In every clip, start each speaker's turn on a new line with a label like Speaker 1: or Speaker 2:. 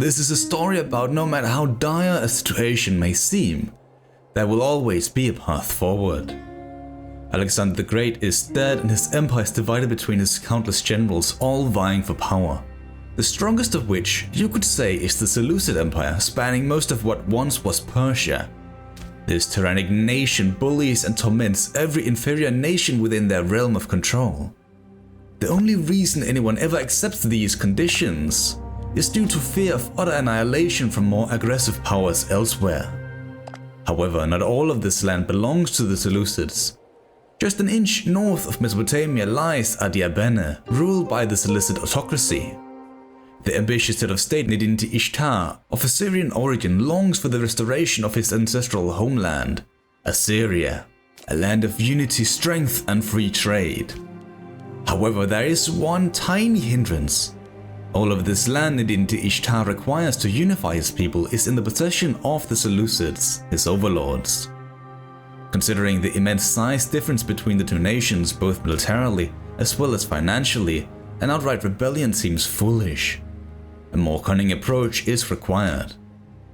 Speaker 1: This is a story about no matter how dire a situation may seem, there will always be a path forward. Alexander the Great is dead and his empire is divided between his countless generals, all vying for power. The strongest of which, you could say, is the Seleucid Empire, spanning most of what once was Persia. This tyrannic nation bullies and torments every inferior nation within their realm of control. The only reason anyone ever accepts these conditions is due to fear of utter annihilation from more aggressive powers elsewhere. However, not all of this land belongs to the Seleucids. Just an inch north of Mesopotamia lies Adiabene, ruled by the Seleucid autocracy. The ambitious head of state Nidinti-Ishtar, of Assyrian origin, longs for the restoration of his ancestral homeland, Assyria, a land of unity, strength and free trade. However, there is one tiny hindrance. All of this land Nidinti-Ishtar requires to unify his people is in the possession of the Seleucids, his overlords. Considering the immense size difference between the two nations, both militarily as well as financially, an outright rebellion seems foolish. A more cunning approach is required.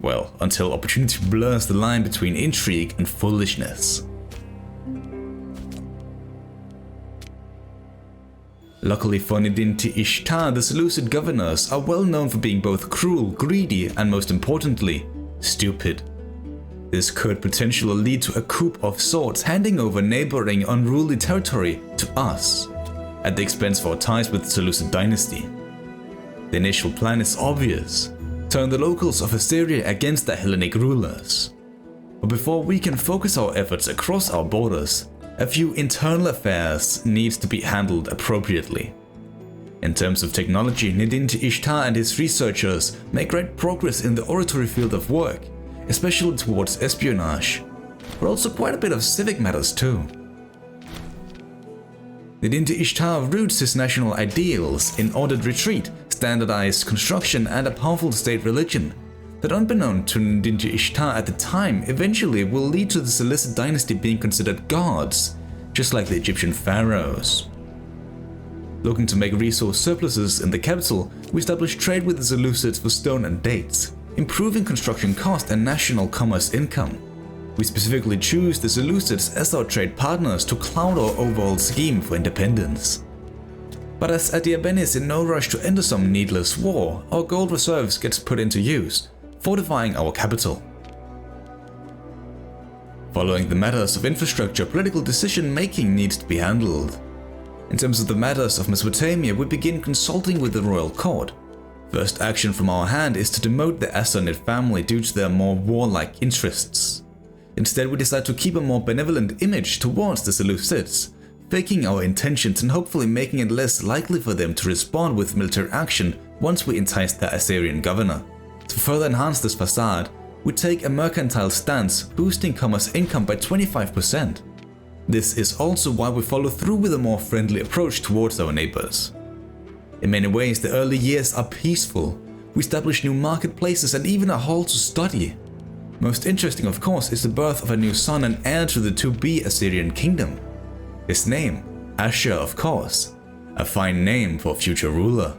Speaker 1: Well, until opportunity blurs the line between intrigue and foolishness. Luckily for Nidinti-Ishtar, the Seleucid governors are well known for being both cruel, greedy, and most importantly, stupid. This could potentially lead to a coup of sorts, handing over neighboring unruly territory to us, at the expense of our ties with the Seleucid dynasty. The initial plan is obvious: turn the locals of Assyria against the Hellenic rulers. But before we can focus our efforts across our borders, a few internal affairs need to be handled appropriately. In terms of technology, Nidinti-Ishtar and his researchers make great progress in the oratory field of work, especially towards espionage, but also quite a bit of civic matters too. Nidinti-Ishtar roots his national ideals in ordered retreat, standardized construction and a powerful state religion that, unbeknown to Nidinti-Ishtar at the time, eventually will lead to the Seleucid dynasty being considered gods, just like the Egyptian pharaohs. Looking to make resource surpluses in the capital, we establish trade with the Seleucids for stone and dates, improving construction cost and national commerce income. We specifically choose the Seleucids as our trade partners to cloud our overall scheme for independence. But as Adiabene is in no rush to enter some needless war, our gold reserves gets put into use, fortifying our capital. Following the matters of infrastructure, political decision-making needs to be handled. In terms of the matters of Mesopotamia, we begin consulting with the royal court. First action from our hand is to demote the Assanid family due to their more warlike interests. Instead, we decide to keep a more benevolent image towards the Seleucids, faking our intentions and hopefully making it less likely for them to respond with military action once we entice the Assyrian governor. To further enhance this facade, we take a mercantile stance, boosting commerce income by 25%. This is also why we follow through with a more friendly approach towards our neighbors. In many ways, the early years are peaceful. We establish new marketplaces and even a hall to study. Most interesting, of course, is the birth of a new son and heir to the to-be Assyrian kingdom. His name, Ashur, of course, a fine name for a future ruler.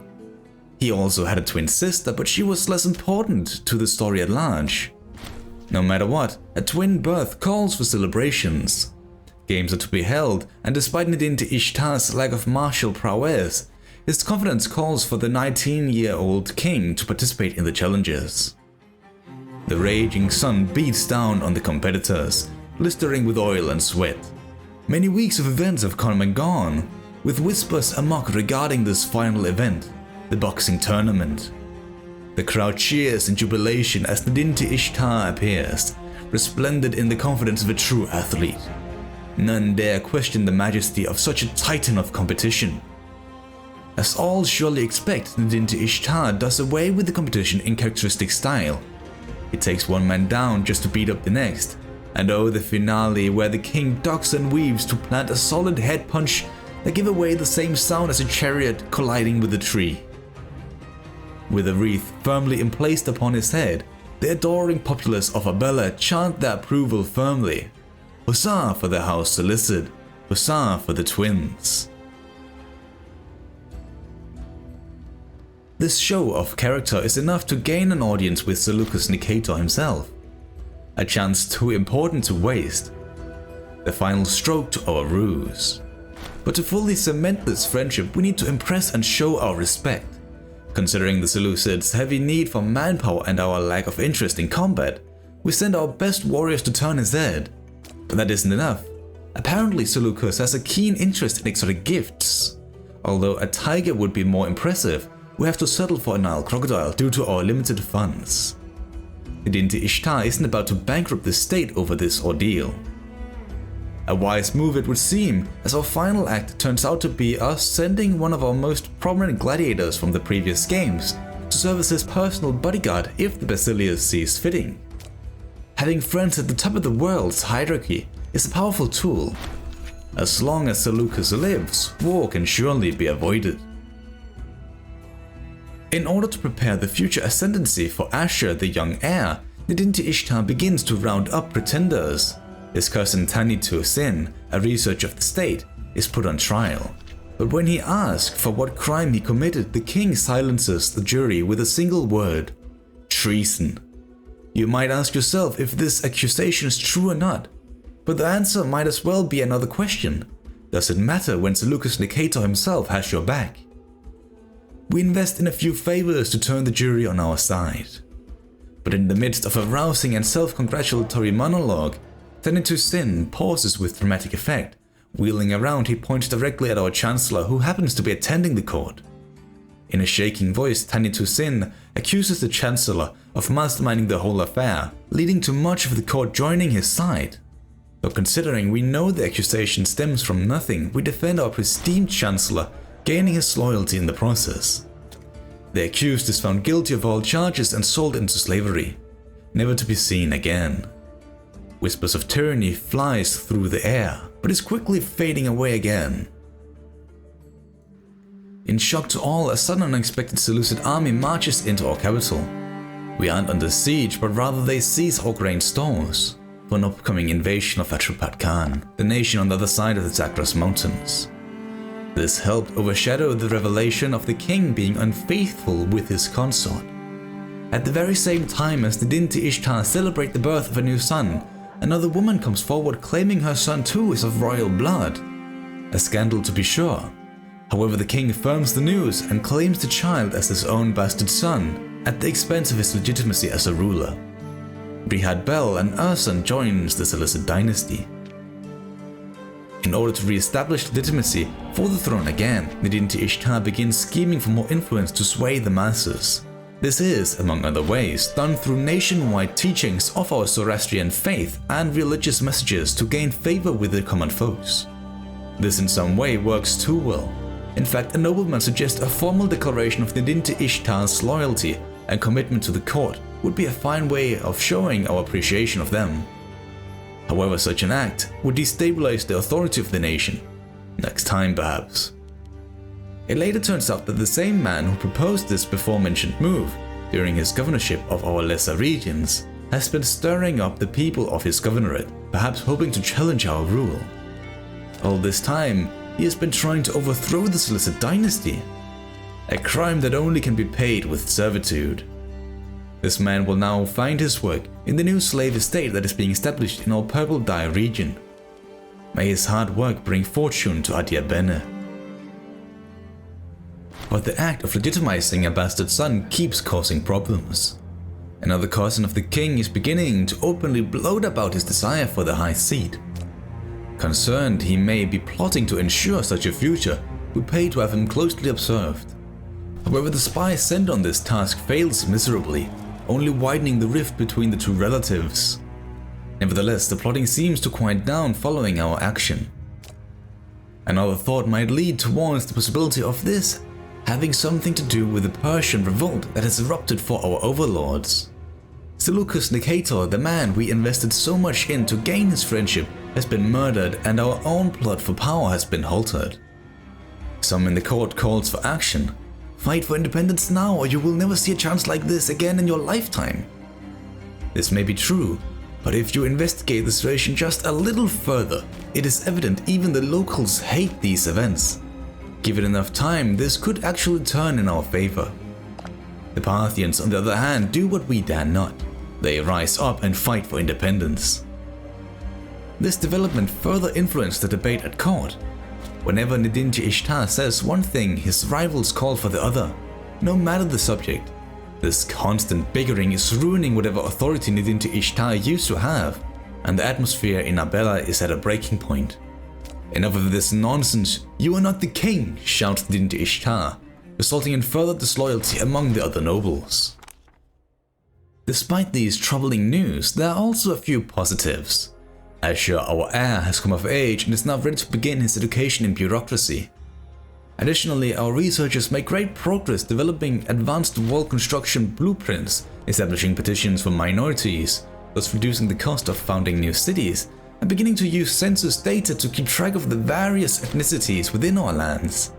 Speaker 1: He also had a twin sister, but she was less important to the story at large. No matter what, a twin birth calls for celebrations. Games are to be held, and despite Nidinti-Ishtar's lack of martial prowess, his confidence calls for the 19-year-old king to participate in the challenges. The raging sun beats down on the competitors, blistering with oil and sweat. Many weeks of events have come and gone, with whispers amok regarding this final event, the boxing tournament. The crowd cheers in jubilation as Nidinti-Ishtar appears, resplendent in the confidence of a true athlete. None dare question the majesty of such a titan of competition. As all surely expect, Nidinti-Ishtar does away with the competition in characteristic style. He takes one man down just to beat up the next, and oh, the finale where the king ducks and weaves to plant a solid head punch that give away the same sound as a chariot colliding with a tree. With a wreath firmly emplaced upon his head, the adoring populace of Arbela chant their approval firmly. Huzzah for the house Seleucid, huzzah for the twins. This show of character is enough to gain an audience with Seleucus Nicator himself. A chance too important to waste. The final stroke to our ruse. But to fully cement this friendship, we need to impress and show our respect. Considering the Seleucids' heavy need for manpower and our lack of interest in combat, we send our best warriors to turn his head. But that isn't enough. Apparently Seleucus has a keen interest in exotic gifts. Although a tiger would be more impressive, we have to settle for a Nile crocodile due to our limited funds. Idinte Ishtar isn't about to bankrupt the state over this ordeal. A wise move it would seem, as our final act turns out to be us sending one of our most prominent gladiators from the previous games to serve as his personal bodyguard if the Basilius sees fitting. Having friends at the top of the world's hierarchy is a powerful tool. As long as Seleucus lives, war can surely be avoided. In order to prepare the future ascendancy for Ashur the young heir, Idinte Ishtar begins to round up pretenders. His cousin Tanitu Sin, a researcher of the state, is put on trial. But when he asks for what crime he committed, the king silences the jury with a single word: treason. You might ask yourself if this accusation is true or not, but the answer might as well be another question. Does it matter when Seleucus Nicator himself has your back? We invest in a few favors to turn the jury on our side. But in the midst of a rousing and self-congratulatory monologue, Tanitu Sin pauses with dramatic effect. Wheeling around, he points directly at our chancellor, who happens to be attending the court. In a shaking voice, Tanitu Sin accuses the chancellor of masterminding the whole affair, leading to much of the court joining his side. But considering we know the accusation stems from nothing, we defend our pristine chancellor, gaining his loyalty in the process. The accused is found guilty of all charges and sold into slavery, never to be seen again. Whispers of tyranny flies through the air, but is quickly fading away again. In shock to all, a sudden unexpected Seleucid army marches into our capital. We aren't under siege, but rather they seize our grain stores for an upcoming invasion of Atropat Khan, the nation on the other side of the Zagros Mountains. This helped overshadow the revelation of the king being unfaithful with his consort. At the very same time as Idinte Ishtar celebrate the birth of a new son, another woman comes forward claiming her son too is of royal blood. A scandal to be sure. However, the king affirms the news and claims the child as his own bastard son, at the expense of his legitimacy as a ruler. Brihad Bel and Urson joins the Seleucid dynasty. In order to re-establish legitimacy for the throne again, Idinte Ishtar begins scheming for more influence to sway the masses. This is, among other ways, done through nationwide teachings of our Zoroastrian faith and religious messages to gain favor with the common folks. This in some way works too well. In fact, a nobleman suggests a formal declaration of Idinte Ishtar's loyalty and commitment to the court would be a fine way of showing our appreciation of them. However, such an act would destabilize the authority of the nation. Next time, perhaps. It later turns out that the same man who proposed this before-mentioned move during his governorship of our lesser regions has been stirring up the people of his governorate, perhaps hoping to challenge our rule. All this time, he has been trying to overthrow the Seleucid dynasty, a crime that only can be paid with servitude. This man will now find his work in the new slave estate that is being established in our Purple Dye region. May his hard work bring fortune to Adiabene. But the act of legitimizing a bastard son keeps causing problems. Another cousin of the king is beginning to openly gloat about his desire for the high seat. Concerned he may be plotting to ensure such a future, we pay to have him closely observed. However, the spy sent on this task fails miserably, only widening the rift between the two relatives. Nevertheless, the plotting seems to quiet down following our action. Another thought might lead towards the possibility of this having something to do with the Persian revolt that has erupted for our overlords. Seleucus Nicator, the man we invested so much in to gain his friendship, has been murdered and our own plot for power has been halted. Some in the court calls for action. Fight for independence now or you will never see a chance like this again in your lifetime. This may be true, but if you investigate the situation just a little further, it is evident even the locals hate these events. Given enough time, this could actually turn in our favor. The Parthians, on the other hand, do what we dare not. They rise up and fight for independence. This development further influenced the debate at court. Whenever Nidinti Ishtar says one thing, his rivals call for the other, no matter the subject. This constant bickering is ruining whatever authority Nidinti Ishtar used to have, and the atmosphere in Arbela is at a breaking point. Enough of this nonsense, you are not the king, shouts Nidinti Ishtar, resulting in further disloyalty among the other nobles. Despite these troubling news, there are also a few positives. Ashur, our heir, has come of age and is now ready to begin his education in bureaucracy. Additionally, our researchers make great progress developing advanced wall construction blueprints, establishing petitions for minorities, thus reducing the cost of founding new cities, and beginning to use census data to keep track of the various ethnicities within our lands.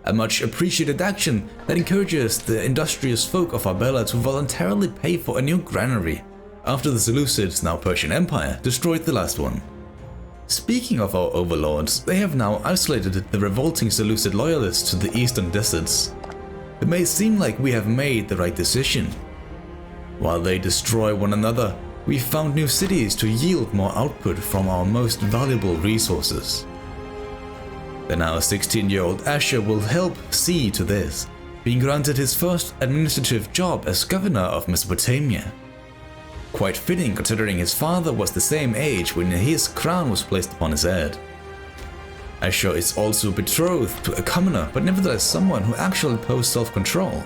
Speaker 1: A much appreciated action that encourages the industrious folk of Arbela to voluntarily pay for a new granary, after the Seleucid, now Persian Empire, destroyed the last one. Speaking of our overlords, they have now isolated the revolting Seleucid loyalists to the eastern deserts. It may seem like we have made the right decision. While they destroy one another, we found new cities to yield more output from our most valuable resources. The now 16-year-old Ashur will help see to this, being granted his first administrative job as governor of Mesopotamia. Quite fitting considering his father was the same age when his crown was placed upon his head. Ashur is also betrothed to a commoner, but nevertheless someone who actually posed self-control.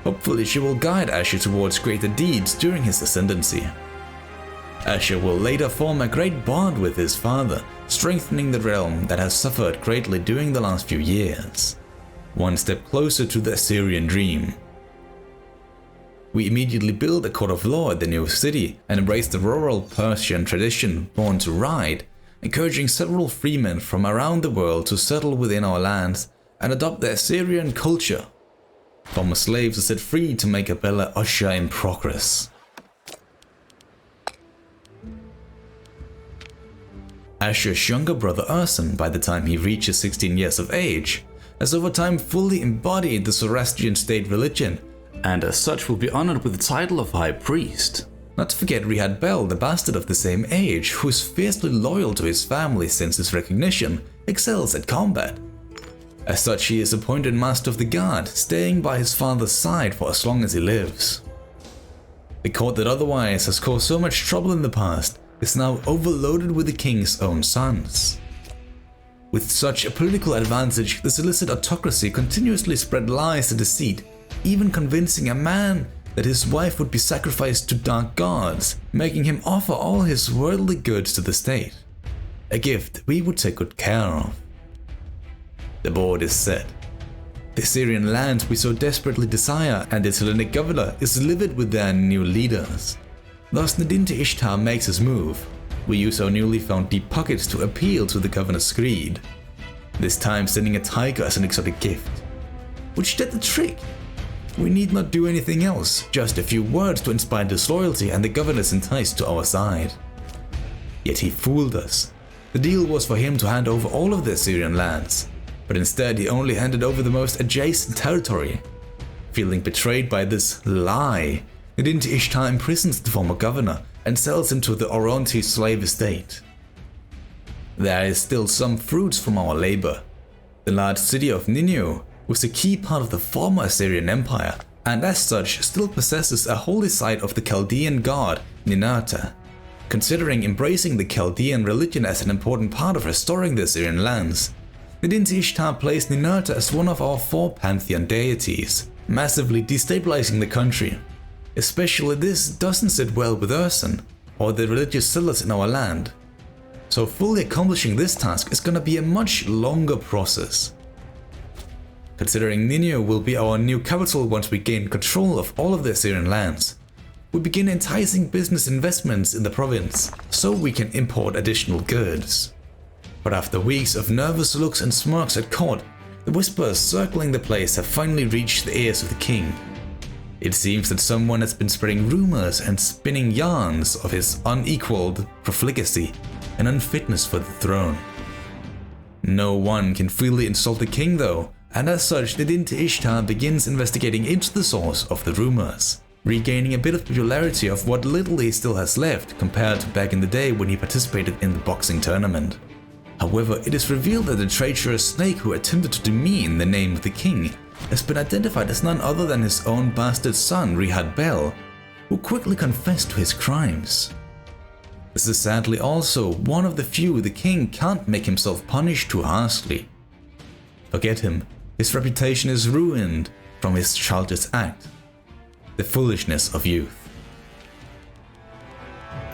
Speaker 1: Hopefully she will guide Ashur towards greater deeds during his ascendancy. Ashur will later form a great bond with his father, strengthening the realm that has suffered greatly during the last few years. One step closer to the Assyrian dream. We immediately build a court of law at the new city and embrace the rural Persian tradition born to ride, encouraging several freemen from around the world to settle within our lands and adopt the Assyrian culture. Former slaves are set free to make Arbela usher in progress. Ashur's younger brother Urson, by the time he reaches 16 years of age, has over time fully embodied the Zoroastrian state religion, and as such will be honored with the title of High Priest. Not to forget Rihad Bel, the bastard of the same age, who is fiercely loyal to his family since his recognition, excels at combat. As such, he is appointed Master of the Guard, staying by his father's side for as long as he lives. The court that otherwise has caused so much trouble in the past is now overloaded with the king's own sons. With such a political advantage, the Seleucid autocracy continuously spread lies and deceit, even convincing a man that his wife would be sacrificed to dark gods, making him offer all his worldly goods to the state. A gift we would take good care of. The board is set. The Assyrian lands we so desperately desire, and its Hellenic governor is livid with their new leaders. Thus Nidinti Ishtar makes his move. We use our newly found deep pockets to appeal to the governor's greed, this time sending a tiger as an exotic gift. Which did the trick. We need not do anything else, just a few words to inspire disloyalty and the governor is enticed to our side. Yet he fooled us. The deal was for him to hand over all of the Assyrian lands, but instead he only handed over the most adjacent territory. Feeling betrayed by this lie, Nidinti Ishtar imprisons the former governor and sells him to the Oronti slave estate. There is still some fruits from our labor. The large city of Nineveh was a key part of the former Assyrian Empire, and as such still possesses a holy site of the Chaldean god Ninurta. Considering embracing the Chaldean religion as an important part of restoring the Assyrian lands, Nidinti Ishtar placed Ninurta as one of our 4 pantheon deities, massively destabilizing the country. Especially this doesn't sit well with Urson, or the religious zealots in our land. So fully accomplishing this task is gonna be a much longer process. Considering Nineveh will be our new capital once we gain control of all of the Assyrian lands, we begin enticing business investments in the province, so we can import additional goods. But after weeks of nervous looks and smirks at court, the whispers circling the place have finally reached the ears of the king. It seems that someone has been spreading rumors and spinning yarns of his unequaled profligacy and unfitness for the throne. No one can freely insult the king though, and as such the Din Ishtar begins investigating into the source of the rumors, regaining a bit of popularity of what little he still has left compared to back in the day when he participated in the boxing tournament. However, it is revealed that the treacherous snake who attempted to demean the name of the king has been identified as none other than his own bastard son Rihad Bel, who quickly confessed to his crimes. This is sadly also one of the few the king can't make himself punish too harshly. Forget him, his reputation is ruined from his childish act. The foolishness of youth.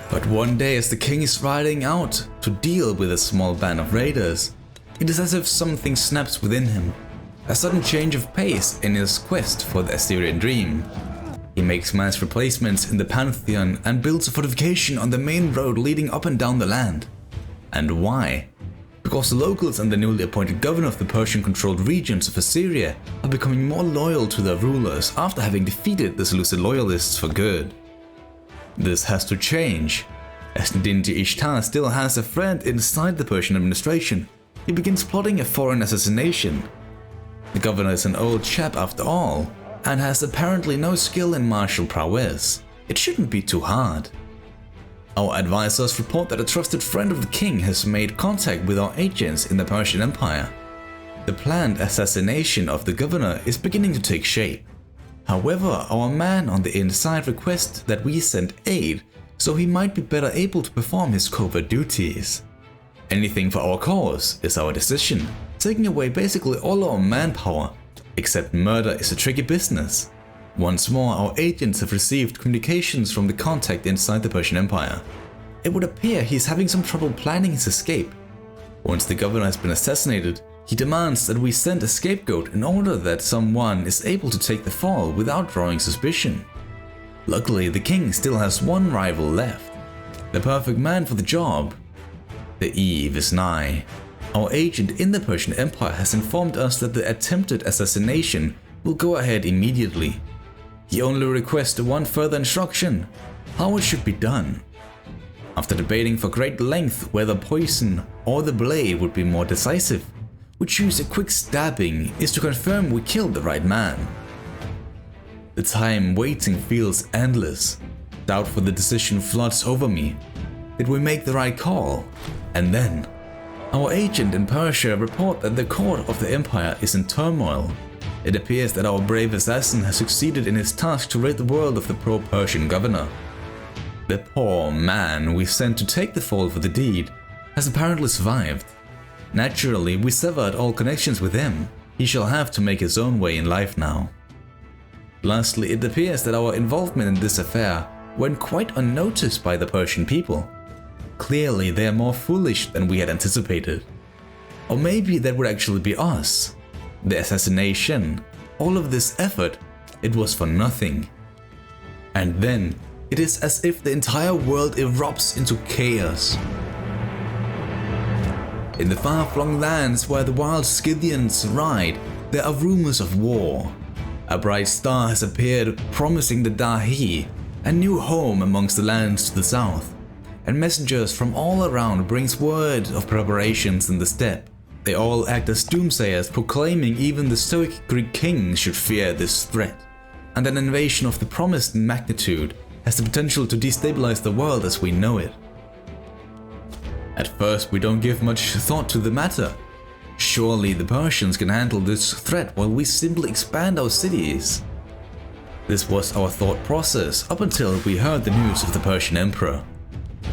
Speaker 1: But one day as the king is riding out to deal with a small band of raiders, it is as if something snaps within him, a sudden change of pace in his quest for the Assyrian dream. He makes mass replacements in the Pantheon and builds a fortification on the main road leading up and down the land. And why? Because the locals and the newly appointed governor of the Persian-controlled regions of Assyria are becoming more loyal to their rulers after having defeated the Seleucid loyalists for good. This has to change. As Din Ishtar still has a friend inside the Persian administration, he begins plotting a foreign assassination. The governor is an old chap after all, and has apparently no skill in martial prowess. It shouldn't be too hard. Our advisors report that a trusted friend of the king has made contact with our agents in the Persian Empire. The planned assassination of the governor is beginning to take shape. However, our man on the inside requests that we send aid so he might be better able to perform his covert duties. Anything for our cause is our decision, taking away basically all our manpower, except murder is a tricky business. Once more, our agents have received communications from the contact inside the Persian Empire. It would appear he's having some trouble planning his escape. Once the governor has been assassinated, he demands that we send a scapegoat in order that someone is able to take the fall without drawing suspicion. Luckily, the king still has one rival left, the perfect man for the job. The eve is nigh. Our agent in the Persian Empire has informed us that the attempted assassination will go ahead immediately. He only requests one further instruction, how it should be done. After debating for great length whether poison or the blade would be more decisive, we choose a quick stabbing is to confirm we killed the right man. The time waiting feels endless. Doubt for the decision floods over me. Did we make the right call? And then, our agent in Persia report that the court of the empire is in turmoil. It appears that our brave assassin has succeeded in his task to rid the world of the pro-Persian governor. The poor man we sent to take the fall for the deed has apparently survived. Naturally, we severed all connections with him. He shall have to make his own way in life now. Lastly, it appears that our involvement in this affair went quite unnoticed by the Persian people. Clearly, they are more foolish than we had anticipated. Or maybe that would actually be us. The assassination, all of this effort, it was for nothing. And then, it is as if the entire world erupts into chaos. In the far-flung lands where the wild Scythians ride, there are rumors of war. A bright star has appeared promising the Dahi a new home amongst the lands to the south, and messengers from all around brings word of preparations in the steppe. They all act as doomsayers, proclaiming even the stoic Greek kings should fear this threat, and an invasion of the promised magnitude has the potential to destabilize the world as we know it. At first, we don't give much thought to the matter. Surely the Persians can handle this threat while we simply expand our cities. This was our thought process up until we heard the news of the Persian emperor.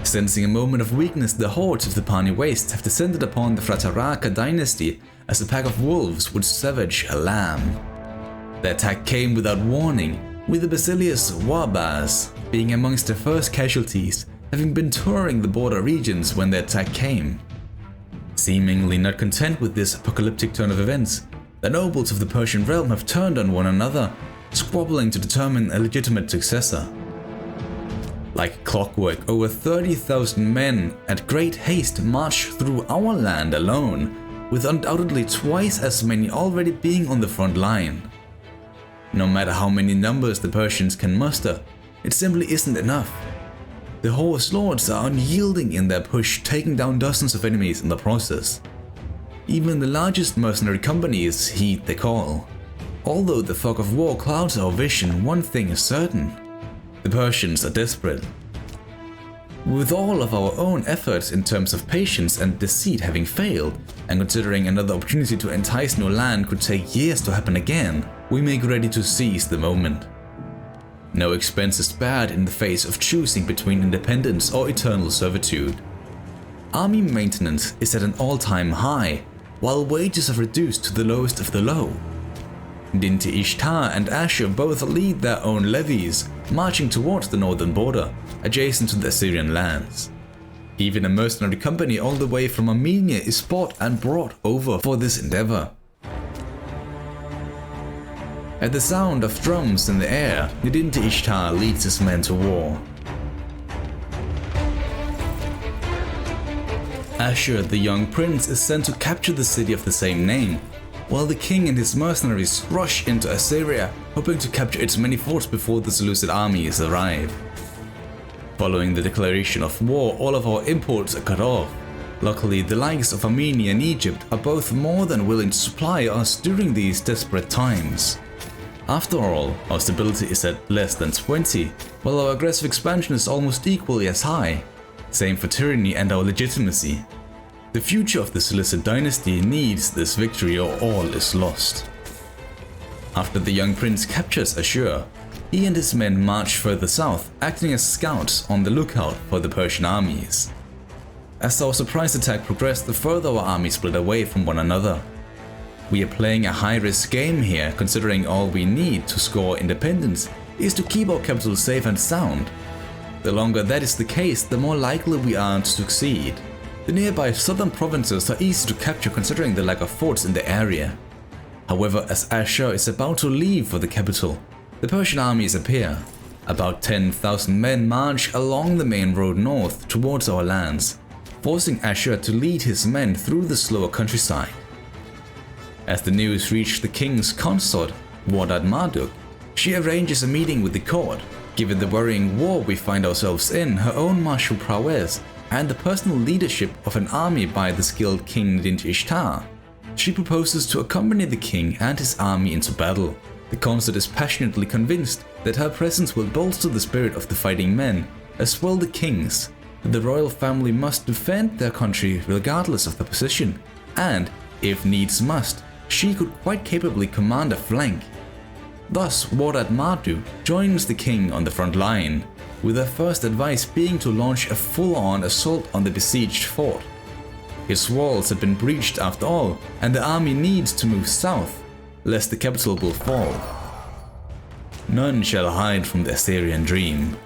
Speaker 1: Sensing a moment of weakness, the hordes of the Pani Waste have descended upon the Frataraka dynasty as a pack of wolves would savage a lamb. The attack came without warning, with the Basilius Warbas being amongst the first casualties, having been touring the border regions when the attack came. Seemingly not content with this apocalyptic turn of events, the nobles of the Persian realm have turned on one another, squabbling to determine a legitimate successor. Like clockwork, over 30,000 men at great haste march through our land alone, with undoubtedly twice as many already being on the front line. No matter how many numbers the Persians can muster, it simply isn't enough. The horse lords are unyielding in their push, taking down dozens of enemies in the process. Even the largest mercenary companies heed the call. Although the fog of war clouds our vision, one thing is certain: the Persians are desperate. With all of our own efforts in terms of patience and deceit having failed, and considering another opportunity to entice new land could take years to happen again, we make ready to seize the moment. No expense is spared in the face of choosing between independence or eternal servitude. Army maintenance is at an all-time high, while wages are reduced to the lowest of the low. Dinti Ishtar and Ashur both lead their own levies, marching towards the northern border, adjacent to the Assyrian lands. Even a mercenary company all the way from Armenia is bought and brought over for this endeavor. At the sound of drums in the air, Dinti Ishtar leads his men to war. Ashur, the young prince, is sent to capture the city of the same name, while the king and his mercenaries rush into Assyria, hoping to capture its many forts before the Seleucid armies arrive. Following the declaration of war, all of our imports are cut off. Luckily, the likes of Armenia and Egypt are both more than willing to supply us during these desperate times. After all, our stability is at less than 20, while our aggressive expansion is almost equally as high. Same for tyranny and our legitimacy. The future of the Seleucid dynasty needs this victory or all is lost. After the young prince captures Ashur, he and his men march further south, acting as scouts on the lookout for the Persian armies. As our surprise attack progressed, the further our armies split away from one another. We are playing a high-risk game here, considering all we need to score independence is to keep our capital safe and sound. The longer that is the case, the more likely we are to succeed. The nearby southern provinces are easy to capture considering the lack of forts in the area. However, as Ashur is about to leave for the capital, the Persian armies appear. About 10,000 men march along the main road north towards our lands, forcing Ashur to lead his men through the slower countryside. As the news reached the king's consort, Wardat Marduk, she arranges a meeting with the court. Given the worrying war we find ourselves in, her own martial prowess, and the personal leadership of an army by the skilled King Dinti Ishtar, she proposes to accompany the king and his army into battle. The consort is passionately convinced that her presence will bolster the spirit of the fighting men, as well the king's. The royal family must defend their country regardless of the position, and, if needs must, she could quite capably command a flank. Thus, Wardat Marduk joins the king on the front line, with her first advice being to launch a full-on assault on the besieged fort. Its walls had been breached after all, and the army needs to move south, lest the capital will fall. None shall hide from the Assyrian dream.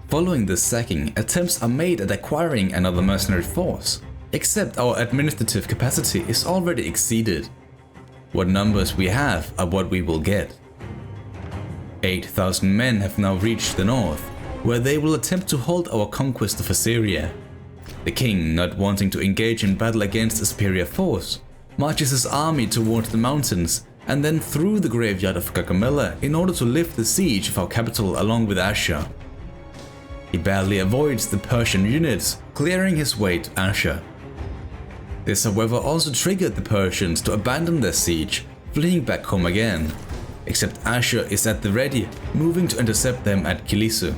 Speaker 1: Following this sacking, attempts are made at acquiring another mercenary force, except our administrative capacity is already exceeded. What numbers we have are what we will get. 8,000 men have now reached the north, where they will attempt to hold our conquest of Assyria. The king, not wanting to engage in battle against a superior force, marches his army towards the mountains and then through the graveyard of Gaugamela in order to lift the siege of our capital along with Ashur. He barely avoids the Persian units, clearing his way to Ashur. This, however, also triggered the Persians to abandon their siege, fleeing back home again. Except Ashur is at the ready, moving to intercept them at Kilisu.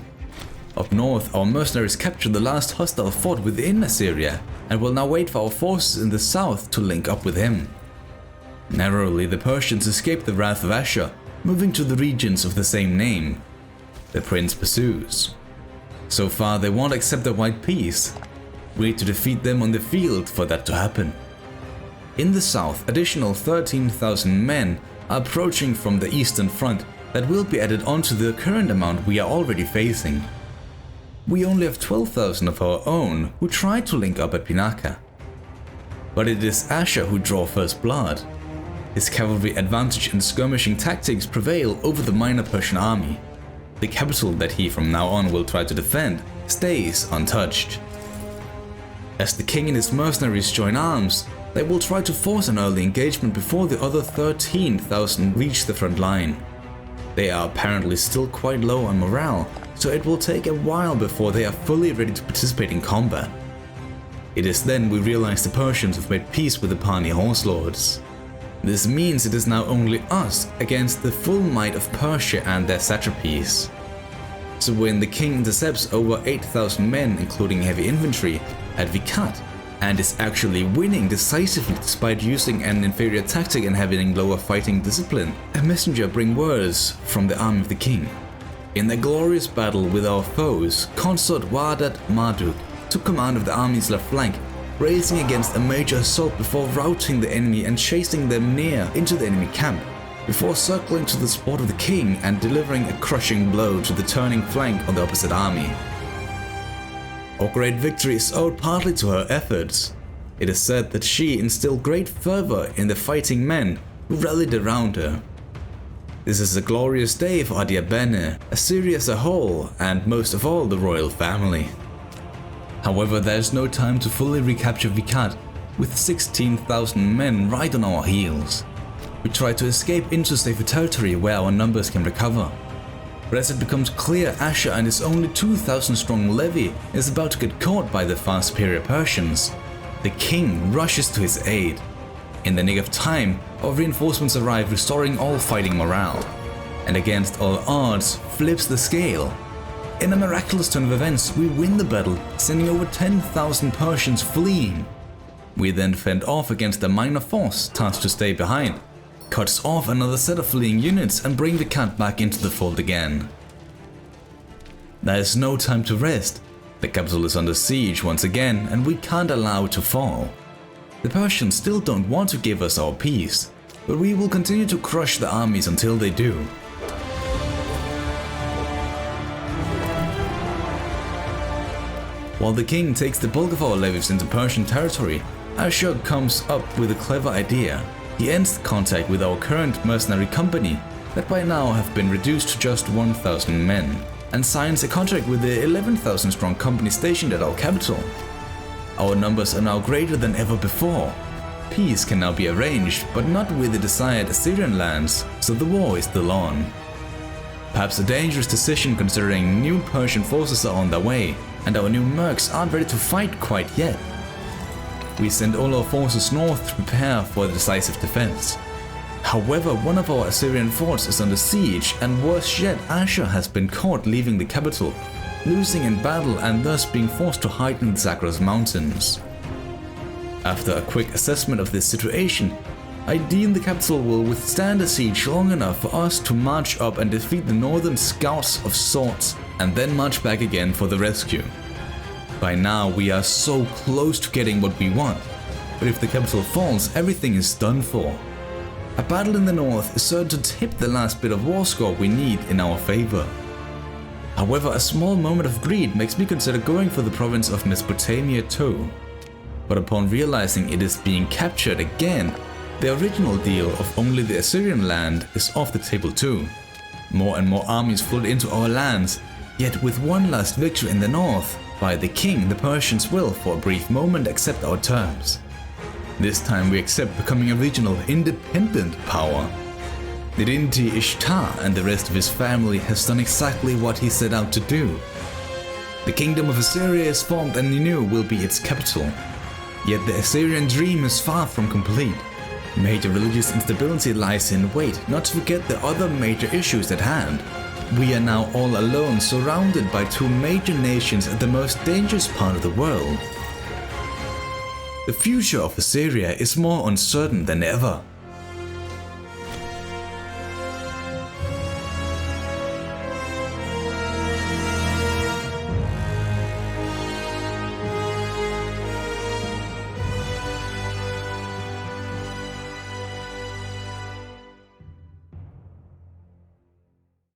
Speaker 1: Up north, our mercenaries captured the last hostile fort within Assyria and will now wait for our forces in the south to link up with him. Narrowly, the Persians escape the wrath of Ashur, moving to the regions of the same name. The prince pursues. So far, they won't accept the white peace. We need to defeat them on the field for that to happen. In the south, additional 13,000 men are approaching from the eastern front that will be added onto the current amount we are already facing. We only have 12,000 of our own who tried to link up at Pinaka. But it is Ashur who draws first blood. His cavalry advantage and skirmishing tactics prevail over the minor Persian army. The capital that he from now on will try to defend stays untouched. As the king and his mercenaries join arms, they will try to force an early engagement before the other 13,000 reach the front line. They are apparently still quite low on morale, so it will take a while before they are fully ready to participate in combat. It is then we realize the Persians have made peace with the Pani horse lords. This means it is now only us against the full might of Persia and their satrapies. So when the king intercepts over 8,000 men, including heavy infantry, at Vikat, and is actually winning decisively despite using an inferior tactic and having lower fighting discipline, a messenger brings words from the army of the king. In their glorious battle with our foes, Consort Wardat Marduk took command of the army's left flank, racing against a major assault before routing the enemy and chasing them near into the enemy camp, before circling to the support of the king and delivering a crushing blow to the turning flank on the opposite army. Our great victory is owed partly to her efforts. It is said that she instilled great fervor in the fighting men who rallied around her. This is a glorious day for Adiabene, Assyria as a whole, and most of all the royal family. However, there is no time to fully recapture Vikat, with 16,000 men right on our heels. We try to escape into safer territory where our numbers can recover. But as it becomes clear Ashur and his only 2,000 strong levy is about to get caught by the far superior Persians, the king rushes to his aid. In the nick of time, our reinforcements arrive, restoring all fighting morale, and against all odds flips the scale. In a miraculous turn of events, we win the battle, sending over 10,000 Persians fleeing. We then fend off against a minor force tasked to stay behind, cuts off another set of fleeing units and bring the cat back into the fold again. There is no time to rest. The capital is under siege once again and we can't allow it to fall. The Persians still don't want to give us our peace, but we will continue to crush the armies until they do. While the king takes the bulk of our levies into Persian territory, Ashur comes up with a clever idea. He ends contact with our current mercenary company that by now have been reduced to just 1,000 men, and signs a contract with the 11,000 strong company stationed at our capital. Our numbers are now greater than ever before. Peace can now be arranged, but not with the desired Assyrian lands, so the war is still on. Perhaps a dangerous decision considering new Persian forces are on their way, and our new mercs aren't ready to fight quite yet. We send all our forces north to prepare for the decisive defense. However, one of our Assyrian forts is under siege, and worse yet, Ashur has been caught leaving the capital, losing in battle and thus being forced to hide in the Zagros mountains. After a quick assessment of this situation, I deem the capital will withstand a siege long enough for us to march up and defeat the northern scouts of sorts, and then march back again for the rescue. By now we are so close to getting what we want, but if the capital falls, everything is done for. A battle in the north is certain to tip the last bit of war score we need in our favor. However, a small moment of greed makes me consider going for the province of Mesopotamia too. But upon realizing it is being captured again, the original deal of only the Assyrian land is off the table too. More and more armies flood into our lands, yet with one last victory in the north, by the king, the Persians will, for a brief moment, accept our terms. This time we accept becoming a regional, independent power. The deity Ishtar and the rest of his family has done exactly what he set out to do. The kingdom of Assyria is formed and Nineveh will be its capital. Yet the Assyrian dream is far from complete. Major religious instability lies in wait, not to forget the other major issues at hand. We are now all alone, surrounded by two major nations at the most dangerous part of the world. The future of Assyria is more uncertain than ever.